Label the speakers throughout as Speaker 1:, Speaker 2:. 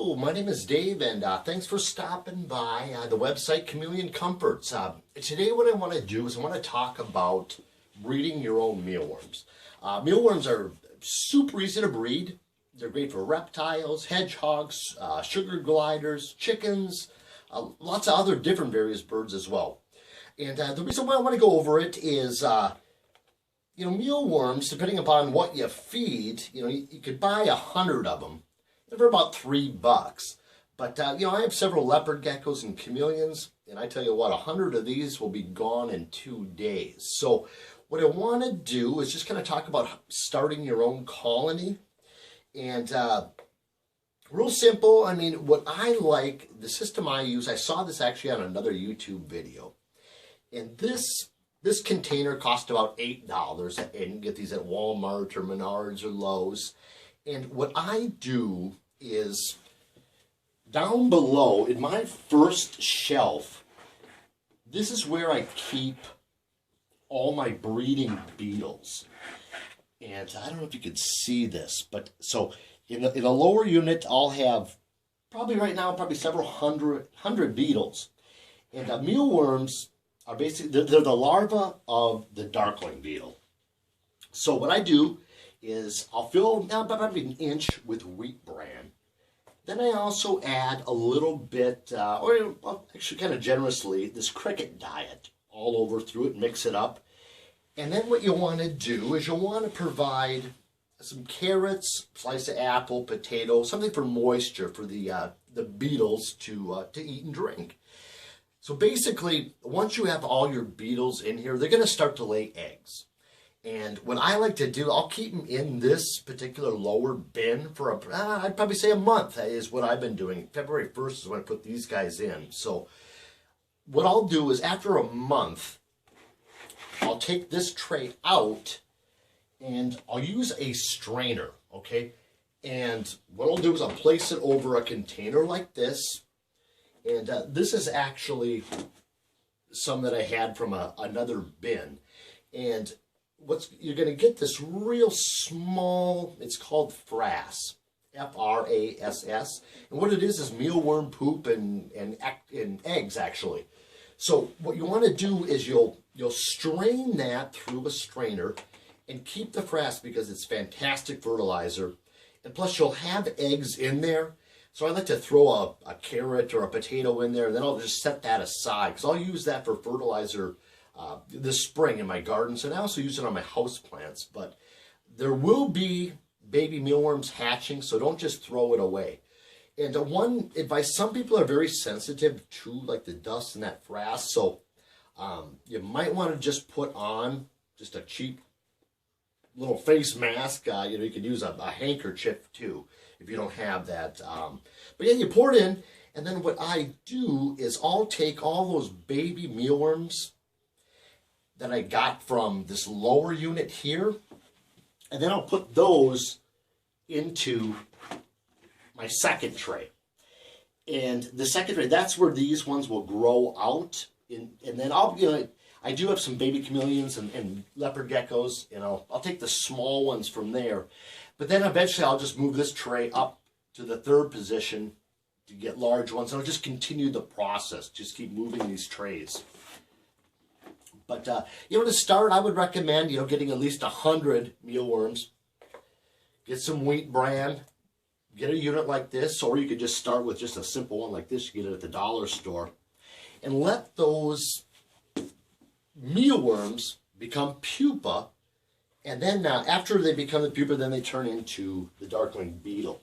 Speaker 1: Hello, my name is Dave, and thanks for stopping by the website Chameleon Comforts. Today what I want to do is I want to talk about breeding your own mealworms. Mealworms are super easy to breed. They're great for reptiles, hedgehogs, sugar gliders, chickens, lots of other different various birds as well. And the reason why I want to go over it is, mealworms, depending upon what you feed, you could buy 100 of them for about $3. But, I have several leopard geckos and chameleons, and I tell you what, 100 of these will be gone in 2 days. So what I want to do is just kind of talk about starting your own colony. And real simple, what I like, the system I use, I saw this actually on another YouTube video. And this container cost about $8, and you can get these at Walmart or Menards or Lowe's. And what I do is, down below, in my first shelf, this is where I keep all my breeding beetles. And I don't know if you can see this, but so in the lower unit, I'll have probably right now, several hundred beetles. And mealworms are basically, they're the larva of the darkling beetle. So what I do is I'll fill about an inch with wheat bran. Then I also add a little bit, or actually kind of generously, this cricket diet all over through it, mix it up. And then what you want to do is you'll want to provide some carrots, slice of apple, potato, something for moisture for the beetles to eat and drink. So basically, once you have all your beetles in here, they're going to start to lay eggs. And what I like to do, I'll keep them in this particular lower bin for I'd probably say a month is what I've been doing. February 1st is when I put these guys in. So what I'll do is after a month, I'll take this tray out and I'll use a strainer, okay? And what I'll do is I'll place it over a container like this. And this is actually some that I had from another bin. And you're going to get this real small, it's called frass, F-R-A-S-S. And what it is mealworm poop and eggs, actually. So what you want to do is you'll strain that through a strainer and keep the frass because it's fantastic fertilizer. And plus you'll have eggs in there. So I like to throw a carrot or a potato in there, and then I'll just set that aside because I'll use that for fertilizer this spring in my garden. And I also use it on my house plants. But there will be baby mealworms hatching, so don't just throw it away. And one advice, some people are very sensitive to like the dust and that frass, so you might want to just put on just a cheap little face mask. You could use a handkerchief too if you don't have that. But yeah, you pour it in, and then what I do is I'll take all those baby mealworms that I got from this lower unit here, and then I'll put those into my second tray. And the second tray, that's where these ones will grow out. And then I do have some baby chameleons and leopard geckos, and I'll take the small ones from there. But then eventually I'll just move this tray up to the third position to get large ones. And I'll just continue the process, just keep moving these trays. But, to start, I would recommend, getting at least 100 mealworms. Get some wheat bran. Get a unit like this, or you could just start with just a simple one like this. You get it at the dollar store. And let those mealworms become pupa. And then after they become the pupa, then they turn into the darkling beetle.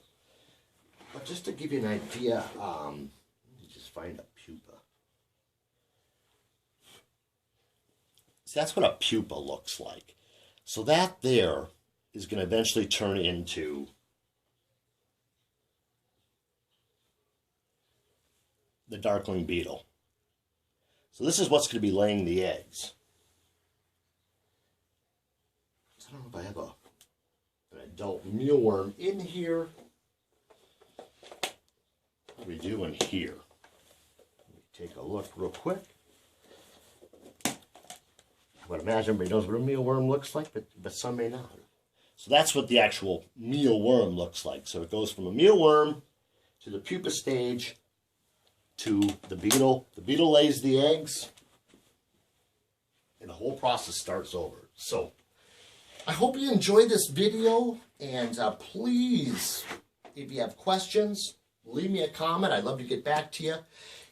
Speaker 1: But just to give you an idea, let me just find a pupa. So that's what a pupa looks like. So that there is going to eventually turn into the darkling beetle. So this is what's going to be laying the eggs. I don't know if I have an adult mealworm in here. What do we do in here? Let me take a look real quick. I would imagine everybody knows what a mealworm looks like, but some may not. So that's what the actual mealworm looks like. So it goes from a mealworm to the pupa stage to the beetle. The beetle lays the eggs, and the whole process starts over. So I hope you enjoyed this video, and please, if you have questions, leave me a comment. I'd love to get back to you.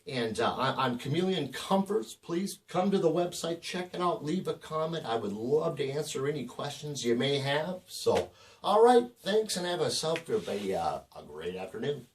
Speaker 1: And on chameleon comforts, please come to the website, check it out, leave a comment. I would love to answer any questions you may have. So, all right, thanks, and have yourself a great afternoon.